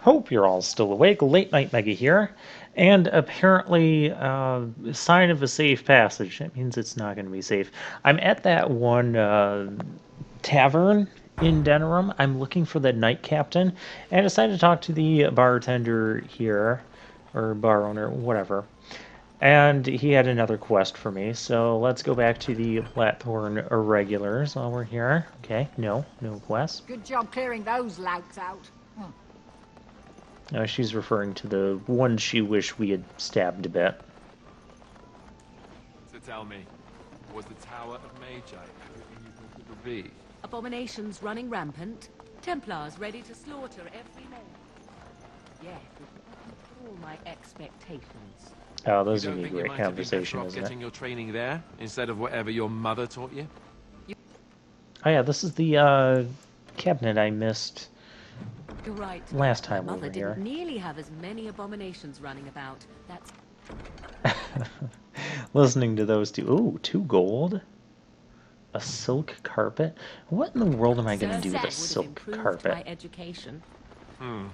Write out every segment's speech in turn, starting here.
Hope you're all still awake. Late Night Mega here. And apparently, sign of a safe passage. That means it's not going to be safe. I'm at that one tavern in Denerim. I'm looking for the night captain. And I decided to talk to the bartender here, or bar owner, whatever. And he had another quest for me. So let's go back to the Blackthorn Irregulars while we're here. Okay, no quest. Good job clearing those louts out. She's referring to the one she wished we had stabbed a bit. So tell me, was the Tower of Magi everything you thought it would be? Abominations running rampant, Templars ready to slaughter every man. Yes, with all my expectations. Oh, those You would don't be think you great might have been conversation, better off isn't getting it? your training there instead of whatever your mother taught you? Oh yeah, this is the cabinet I missed You're right. last time My we mother were here. didn't nearly have as many abominations running about. That's Listening to those two. Ooh, 2 gold. A silk carpet. What in the world am I going to do with a would have silk improved carpet? my education. I'll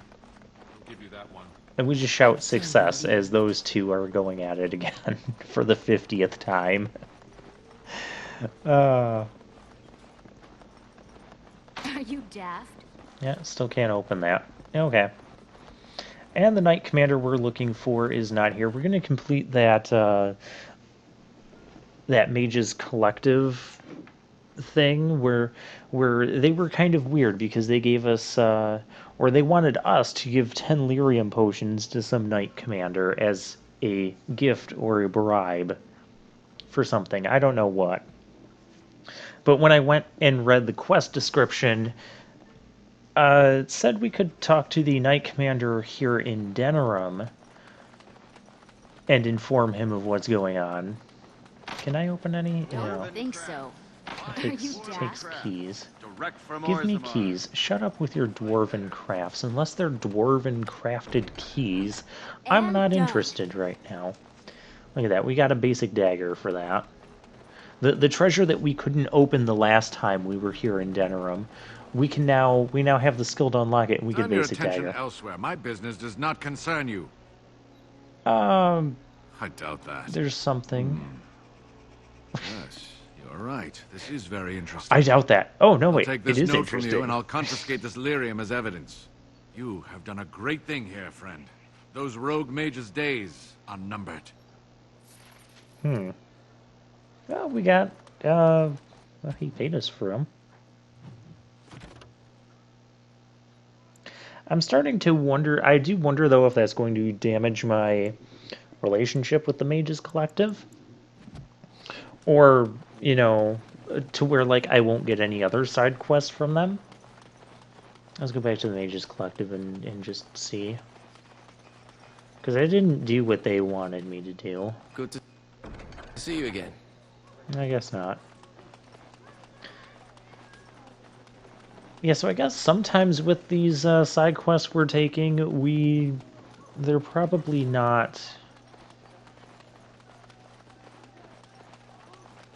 give you that one. And we just shout success as those two are going at it again for the 50th time. Are you daft? Yeah, still can't open that. Okay. And the Knight Commander we're looking for is not here. We're going to complete that that Mage's Collective thing where they were kind of weird because they gave us or they wanted us to give 10 lyrium potions to some Knight Commander as a gift or a bribe for something. I don't know what. But when I went and read the quest description, it said we could talk to the Knight Commander here in Denerim and inform him of what's going on. Can I open any? Don't No. think so. It Are you takes daft? keys. Direct from Give me Orzammar. keys. Shut up with your dwarven crafts. Unless they're dwarven crafted keys, I'm And not done. interested right now. Look at that. We got a basic dagger for that. The treasure that we couldn't open the last time we were here in Denerim, we now have the skill to unlock it, and we get a Turn your basic attention dagger. elsewhere. My business does not concern you. Um, I doubt that. there's something. Yes, you're right. This is very interesting. I doubt that. Oh no, I'll wait, take it this is note from you, interesting. and I'll confiscate this lyrium as evidence. You have done a great thing here, friend. Those rogue mages' days are numbered. Well, we got. Well, he paid us for him. I'm starting to wonder. I do wonder though if that's going to damage my relationship with the Mages Collective, or to where like I won't get any other side quests from them. Let's go back to the Mages Collective and just see, because I didn't do what they wanted me to do. Good to see you again. I guess not. Yeah, so I guess sometimes with these side quests we're taking, they're probably not...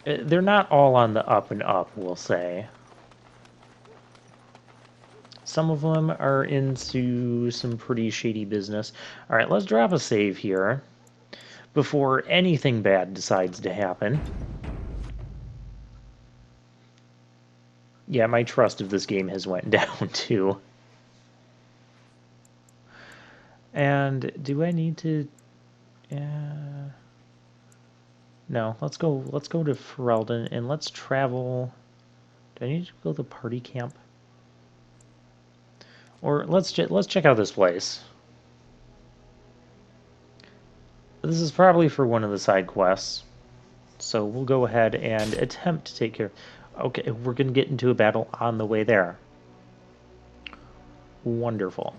They're not all on the up and up, we'll say. Some of them are into some pretty shady business. Alright, let's drop a save here before anything bad decides to happen. Yeah, my trust of this game has went down too. And do I need to? No. Let's go to Ferelden and let's travel. Do I need to go to the party camp? Or let's check out this place. This is probably for one of the side quests, so we'll go ahead and attempt to take care. Okay, we're going to get into a battle on the way there. Wonderful.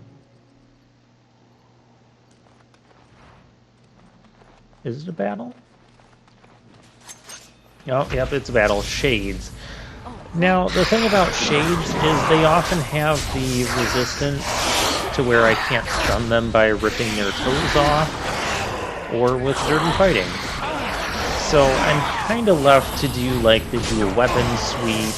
Is it a battle? Oh, yep, it's a battle. Shades. Now, the thing about Shades is they often have the resistance to where I can't stun them by ripping their toes off, or with dirty fighting. So I'm kind of left to do like the dual weapon sweep,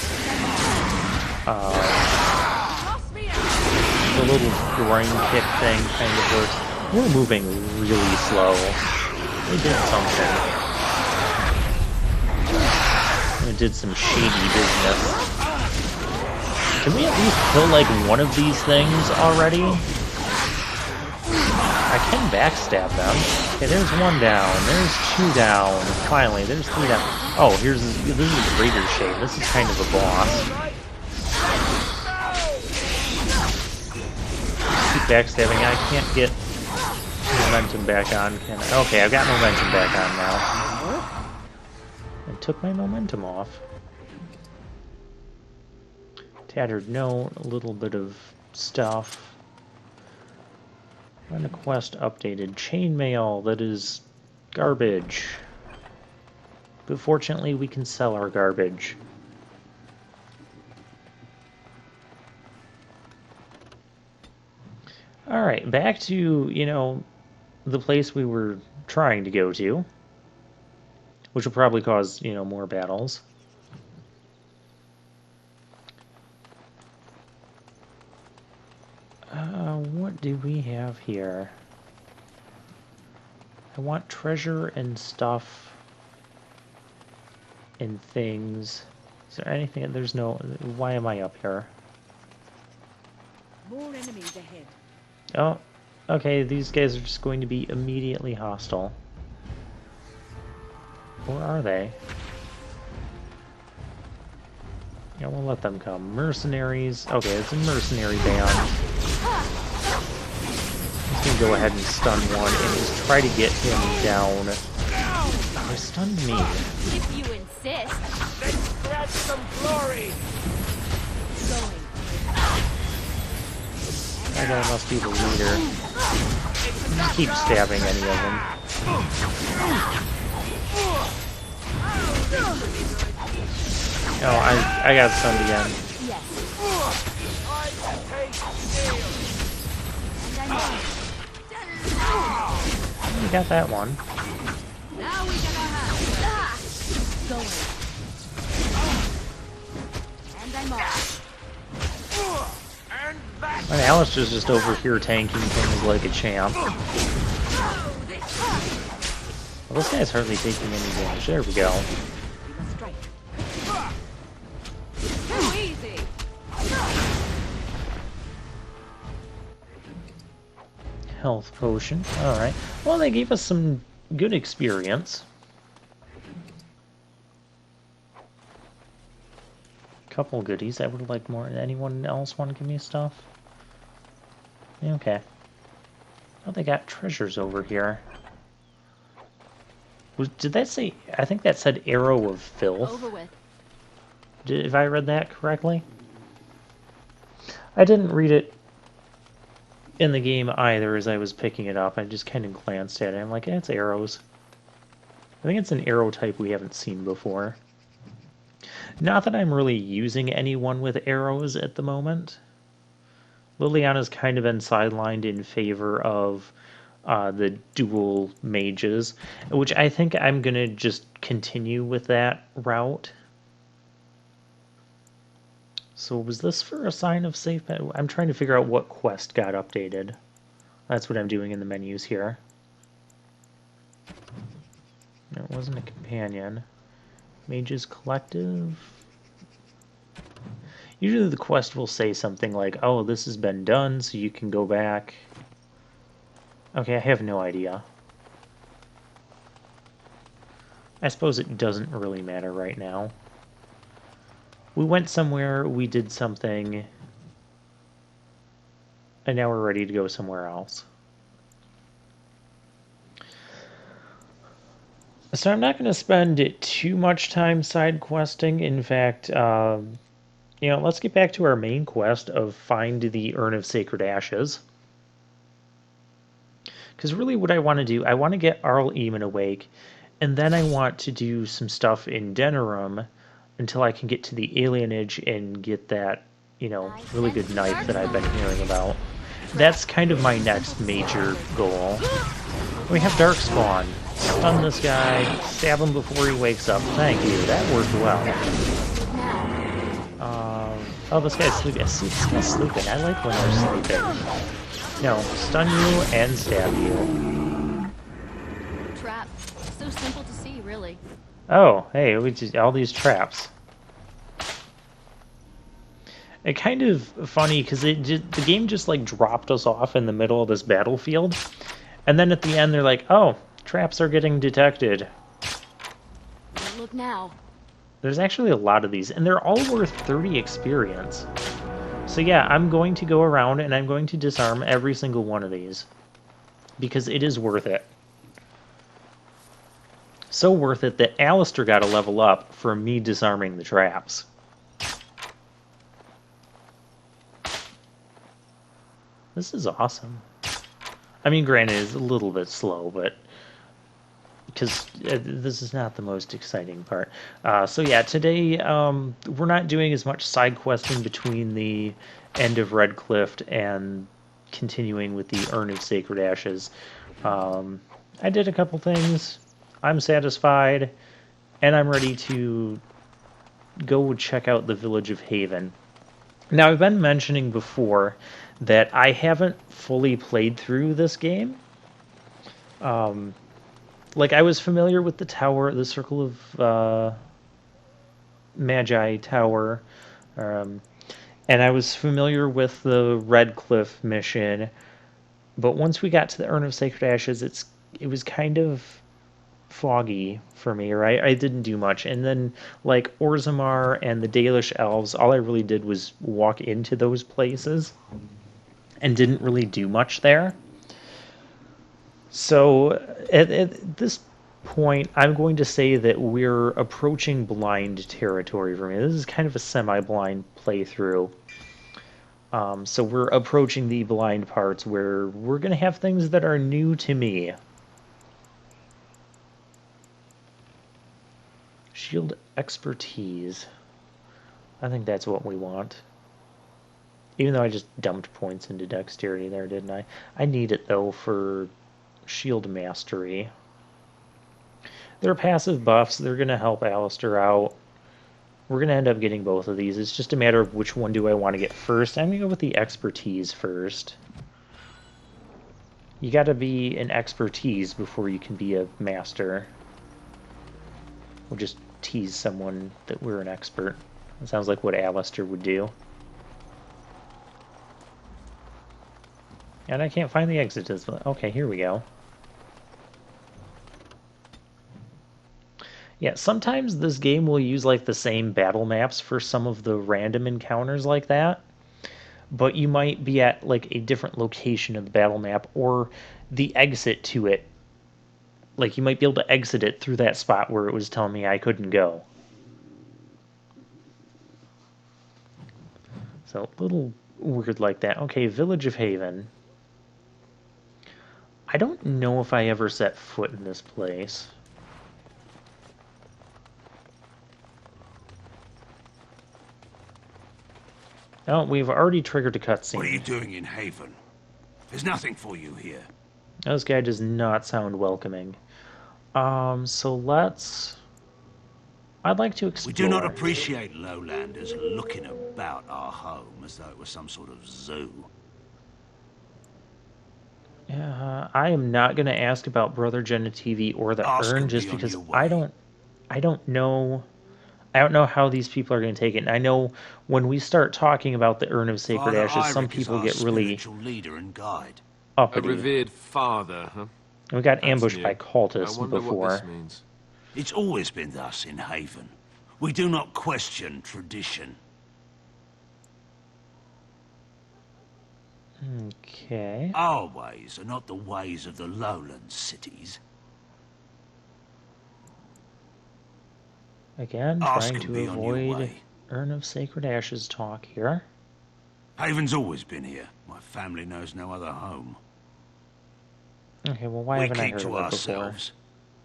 the little groin kick thing kind of works. We're moving really slow. They did something. They did some shady business. Can we at least kill, like, one of these things already? I can backstab them. Okay, there's one down. There's two down. Finally, there's three down. Oh, this is the Raider Shade. This is kind of a boss. Keep backstabbing. I can't get momentum back on. Can I? Okay, I've got momentum back on now. I took my momentum off. Tattered note, a little bit of stuff. Run a quest updated. Chainmail, that is garbage. But fortunately, we can sell our garbage. Alright, back to, you know, the place we were trying to go to. Which will probably cause, you know, more battles. What do we have here? I want treasure and stuff and things. Is there anything? There's no... Why am I up here? More enemies ahead. Oh, okay, these guys are just going to be immediately hostile. Or are they? Yeah, we'll let them come. Mercenaries. Okay, it's a mercenary band. I'm gonna go ahead and stun one and just try to get him down. They stunned me. If you insist. Let's grab some glory! That guy must be the leader. Just keep stabbing any of them. Oh, I got stunned again. You got that one. Now we got our hands. Going. And I'm off. And Alistair's just over here tanking things like a champ. Well, this guy's hardly taking any damage. There we go. Too easy. Health potion. Alright. Well, they gave us some good experience. Couple goodies. I would like more. Anyone else want to give me stuff? Okay. Oh, they got treasures over here. Did that say... I think that said Arrow of Filth. Over with. If I read that correctly? I didn't read it in the game either as I was picking it up. I just kind of glanced at it. I'm like, it's arrows. I think it's an arrow type we haven't seen before. Not that I'm really using anyone with arrows at the moment. Liliana's kind of been sidelined in favor of the dual mages, which I think I'm going to just continue with that route. So was this for a sign of safe? I'm trying to figure out what quest got updated. That's what I'm doing in the menus here. It wasn't a companion. Mages Collective. Usually the quest will say something like, oh, this has been done, so you can go back. Okay, I have no idea. I suppose it doesn't really matter right now. We went somewhere, we did something, and now we're ready to go somewhere else. So I'm not going to spend too much time side questing. In fact, you know, let's get back to our main quest of find the Urn of Sacred Ashes. Because really what I want to do, I want to get Arl Eamon awake, and then I want to do some stuff in Denerim until I can get to the alienage and get that, you know, really good knife that I've been hearing about. That's kind of my next major goal. We have Darkspawn. Stun this guy, stab him before he wakes up. Thank you, that worked well. Oh, this guy's sleeping. See, this guy's sleeping. I like when they're sleeping. No, stun you and stab you. Trap. So simple to see, really. Oh, hey, we just all these traps. It kind of funny because the game just like dropped us off in the middle of this battlefield, and then at the end they're like, "Oh, traps are getting detected." Don't look now. There's actually a lot of these, and they're all worth 30 experience. So yeah, I'm going to go around and I'm going to disarm every single one of these because it is worth it. So worth it that Alistair got a level up for me disarming the traps. This is awesome. I mean, granted, it's a little bit slow, but because this is not the most exciting part. So yeah, today we're not doing as much side questing between the end of Redcliffe and continuing with the Urn of Sacred Ashes. I did a couple things. I'm satisfied, and I'm ready to go check out the village of Haven. Now, I've been mentioning before that I haven't fully played through this game. Like, I was familiar with the tower, the Circle of Magi Tower, and I was familiar with the Redcliffe mission, but once we got to the Urn of Sacred Ashes, it was kind of foggy for me, right? I didn't do much. And then, like, Orzammar and the Dalish Elves, all I really did was walk into those places and didn't really do much there. So at this point, I'm going to say that we're approaching blind territory for me. This is kind of a semi-blind playthrough. So we're approaching the blind parts where we're going to have things that are new to me. Shield expertise. I think that's what we want. Even though I just dumped points into dexterity there, didn't I? I need it, though, for shield mastery. They're passive buffs. They're going to help Alistair out. We're going to end up getting both of these. It's just a matter of which one do I want to get first. I'm going to go with the expertise first. You got to be an expertise before you can be a master. We'll just tease someone that we're an expert. That sounds like what Alistair would do. And I can't find the exit. Okay, here we go. Yeah, sometimes this game will use like the same battle maps for some of the random encounters like that. But you might be at like a different location of the battle map or the exit to it. Like you might be able to exit it through that spot where it was telling me I couldn't go. So a little weird like that. Okay, Village of Haven. I don't know if I ever set foot in this place. Oh, we've already triggered a cutscene. What are you doing in Haven? There's nothing for you here. This guy does not sound welcoming. So let's... I'd like to explore. We do not appreciate lowlanders looking about our home as though it was some sort of zoo. I am not going to ask about Brother Genitivi or the Ask urn and just be on because your I way. don't know. I don't know how these people are going to take it. And I know when we start talking about the Urn of Sacred Father Ashes, some Eirik is people our get really spiritual leader and guide. A uppity. revered father, huh? We got That's ambushed new. by I cultists wonder before. what this means. It's always been thus in Haven. We do not question tradition. Okay. Our ways are not the ways of the lowland cities. Again, Ask trying and to be on your avoid way. Urn of Sacred Ashes talk here. Haven's always been here. My family knows no other home. Okay, well, why We haven't I keep heard to of it before? ourselves.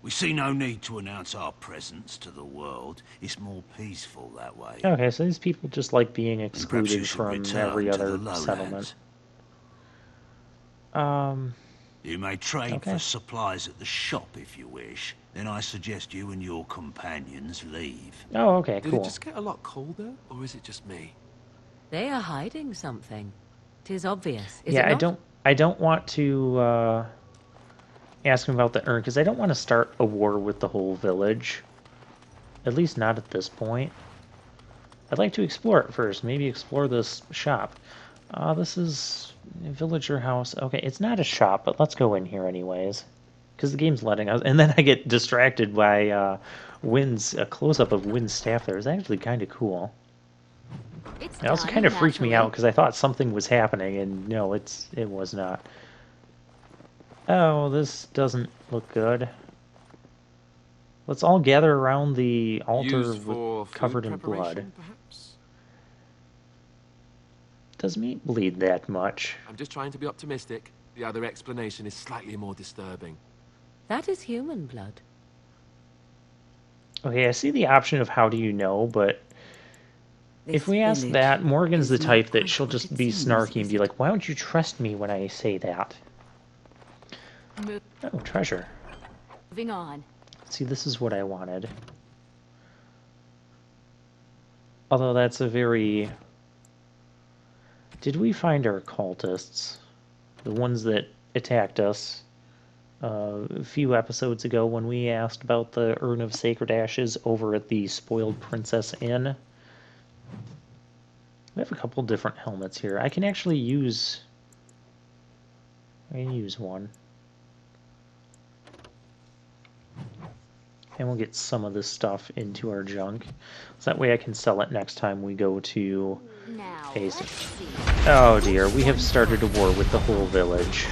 We see no need to announce our presence to the world. It's more peaceful that way. Okay, so these people just like being And perhaps excluded you should from return every to other the settlement. lowlands. You may trade Okay. for supplies at the shop if you wish. Then I suggest you and your companions leave. Oh, okay, Did cool. it just get a lot colder, or is it just me? They are hiding something. 'Tis obvious, is Yeah, it not? I don't want to ask him about the urn because I don't want to start a war with the whole village. At least not at this point. I'd like to explore it first. Maybe explore this shop. This is a villager house. Okay, it's not a shop, but let's go in here anyways. Because the game's letting us. And then I get distracted by a close-up of Wynn's staff there. It's actually kind of cool. It's It also done, kind of freaked me out naturally. because I thought something was happening, and no, it was not. Oh, this doesn't look good. Let's all gather around the altar Used for food covered in blood. preparation, perhaps? Does meat bleed that much? I'm just trying to be optimistic. The other explanation is slightly more disturbing. That is human blood. Okay, I see the option of how do you know, but if This we ask village that, Morgan's the is not type that quite she'll what just it be seems, snarky and is be it? like, why don't you trust me when I say that? Oh, treasure. Moving on. See, this is what I wanted. Although that's a very... Did we find our cultists? The ones that attacked us a few episodes ago when we asked about the Urn of Sacred Ashes over at the Spoiled Princess Inn. We have a couple different helmets here. I can actually use... I can use one. And we'll get some of this stuff into our junk. So that way I can sell it next time we go to Now, a... let's see. Oh dear, we have started a war with the whole village.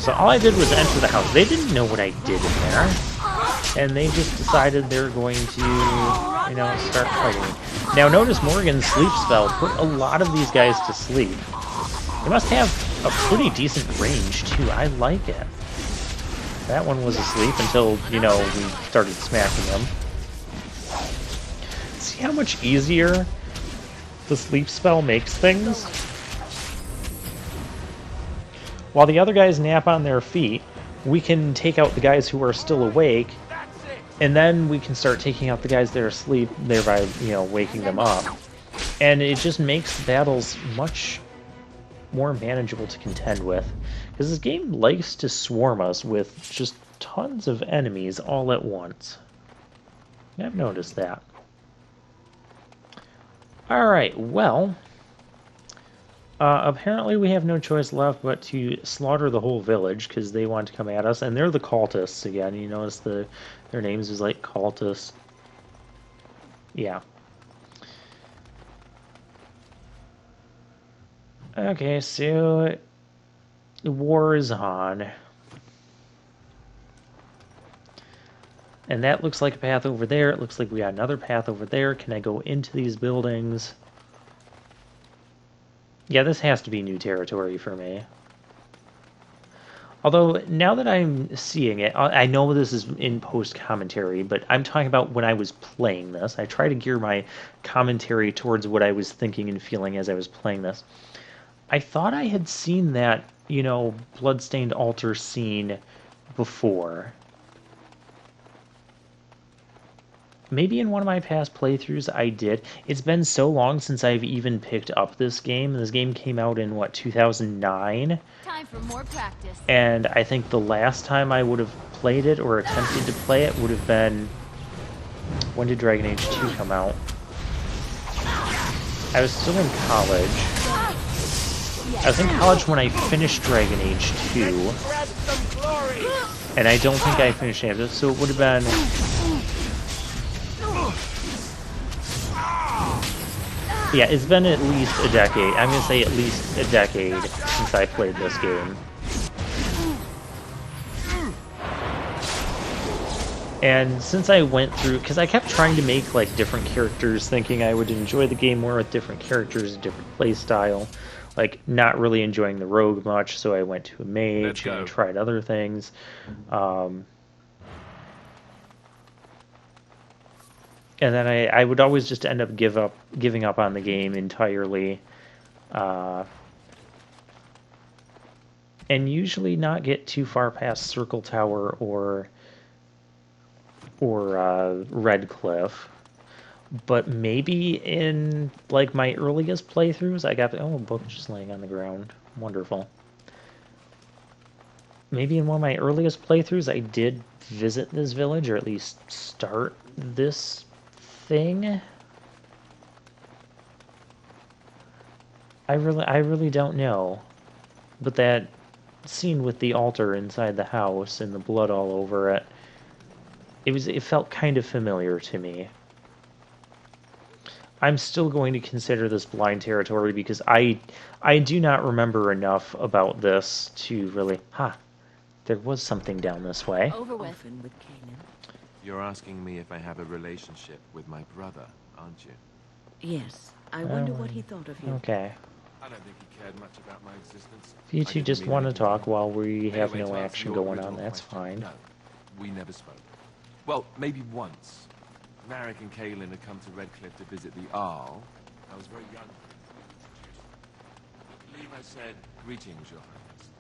So all I did was enter the house. They didn't know what I did in there. And they just decided they're going to, you know, start fighting. Now notice Morgan's sleep spell put a lot of these guys to sleep. They must have a pretty decent range too. I like it. That one was asleep until, you know, we started smacking them. See how much easier the sleep spell makes things? While the other guys nap on their feet, we can take out the guys who are still awake, and then we can start taking out the guys that are asleep, thereby, you know, waking them up. And it just makes battles much more manageable to contend with. Because this game likes to swarm us with just tons of enemies all at once. I've noticed that. Alright, well... apparently we have no choice left but to slaughter the whole village because they want to come at us. And they're the cultists again. You notice their names is like cultists. Yeah. Okay, so... the war is on. And that looks like a path over there. It looks like we got another path over there. Can I go into these buildings? Yeah, this has to be new territory for me. Although, now that I'm seeing it, I know this is in post-commentary, but I'm talking about when I was playing this. I try to gear my commentary towards what I was thinking and feeling as I was playing this. I thought I had seen that, you know, bloodstained altar scene before. Maybe in one of my past playthroughs I did. It's been so long since I've even picked up this game. This game came out in, what, 2009? Time for more practice. And I think the last time I would have played it or attempted to play it would have been... When did Dragon Age 2 come out? I was still in college. I was in college when I finished Dragon Age 2. Grab some glory. And I don't think I finished it, so it would have been... Yeah, it's been at least a decade. I'm going to say at least a decade since I played this game. And since I went through... Because I kept trying to make, like, different characters, thinking I would enjoy the game more with different characters, a different playstyle. Like, not really enjoying the rogue much, so I went to a mage and tried other things. And then I would always just end up giving up on the game entirely, and usually not get too far past Circle Tower or Red Cliff. But maybe in like my earliest playthroughs, I got a book just laying on the ground. Wonderful. Maybe in one of my earliest playthroughs, I did visit this village, or at least start this thing. I really don't know. But that scene with the altar inside the house and the blood all over it, it felt kind of familiar to me. I'm still going to consider this blind territory because I do not remember enough about this to really... there was something down this way. Over with. Often with Kanan. You're asking me if I have a relationship with my brother, aren't you? Yes. I wonder what he thought of you. Okay. I don't think he cared much about my existence. If you I two didn't just mean want to anything talk while we have Anyway, no to answer action your going on, original that's question, fine. No, we never spoke. Well, maybe once. Marek and Kaelin had come to Redcliffe to visit the Arl. I was very young. I believe I said, "Greetings, Your Highness."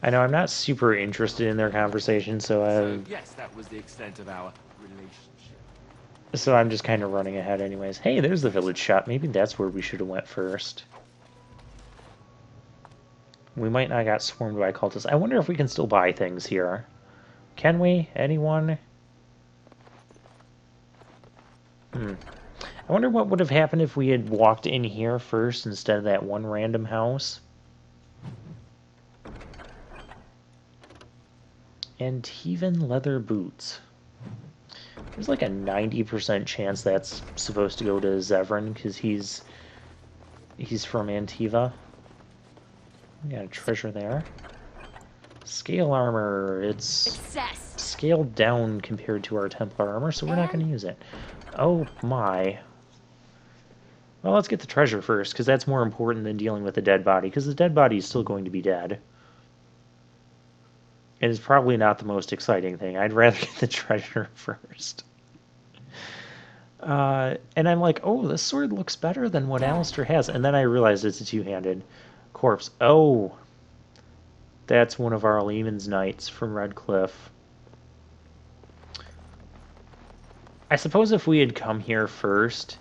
I know I'm not super interested in their conversation, So, yes, that was the extent of our relationship. so I'm just kind of running ahead anyways. Hey, there's the village shop. Maybe that's where we should have went first. We might not got swarmed by cultists. I wonder if we can still buy things here. Can we? Anyone? I wonder what would have happened if we had walked in here first instead of that one random house. Antivan leather boots. There's like a 90% chance that's supposed to go to Zevran because he's from Antiva. We got a treasure there. Scale armor. It's Success. scaled down compared to our Templar armor, so we're not going to use it. Oh my. Well, let's get the treasure first, because that's more important than dealing with the dead body, because the dead body is still going to be dead. It is probably not the most exciting thing. I'd rather get the treasure first. And I'm like, oh, this sword looks better than what Alistair has. And then I realized it's a two-handed corpse. Oh, that's one of our Lehman's Knights from Redcliffe. I suppose if we had come here first,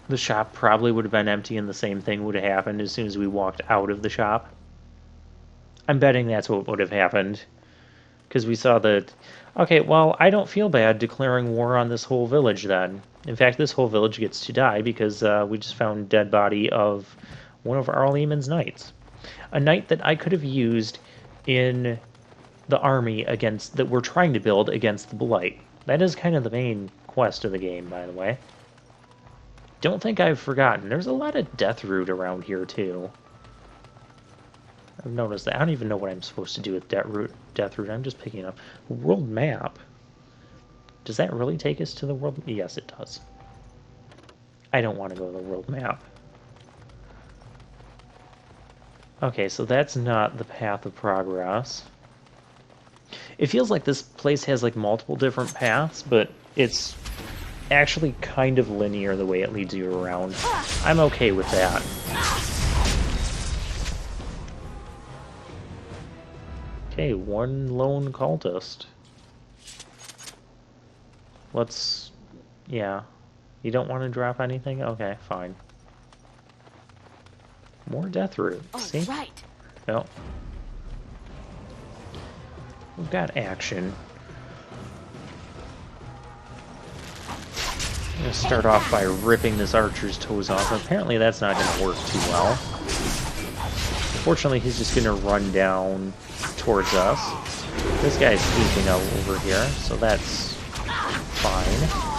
the shop probably would have been empty and the same thing would have happened as soon as we walked out of the shop. I'm betting that's what would have happened. Because we saw that... Okay, well, I don't feel bad declaring war on this whole village then. In fact, this whole village gets to die because we just found dead body of one of our Lehman's knights. A knight that I could have used in the army against that we're trying to build against the Blight. That is kind of the main quest of the game, by the way. Don't think I've forgotten. There's a lot of death root around here, too. I've noticed that. I don't even know what I'm supposed to do with death root. I'm just picking up a world map. Does that really take us to the world? Yes, it does. I don't want to go to the world map. Okay, so that's not the path of progress. It feels like this place has like multiple different paths, but it's actually kind of linear the way it leads you around. I'm okay with that. Okay, one lone cultist. Let's... yeah. You don't want to drop anything? Okay, fine. More death root. See? Right. No. We've got action. I'm going to start off by ripping this archer's toes off. Apparently that's not going to work too well. Fortunately, he's just going to run down towards us. This guy's sneaking over here, so that's fine.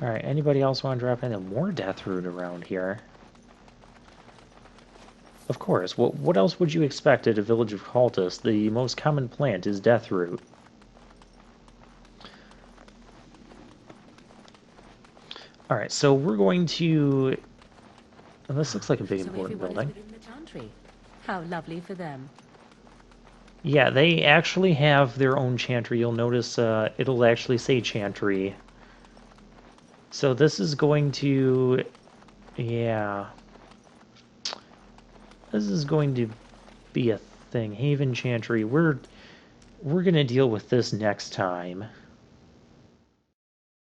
Alright, anybody else want to drop any more death root around here? Of course, what else would you expect at a village of cultists? The most common plant is death root. Alright, so we're going to... oh, this looks like a big important building. Within the chantry. How lovely for them. Yeah, they actually have their own chantry. You'll notice it'll actually say chantry. So this is going to... yeah. This is going to be a thing. Haven Chantry. We're gonna deal with this next time.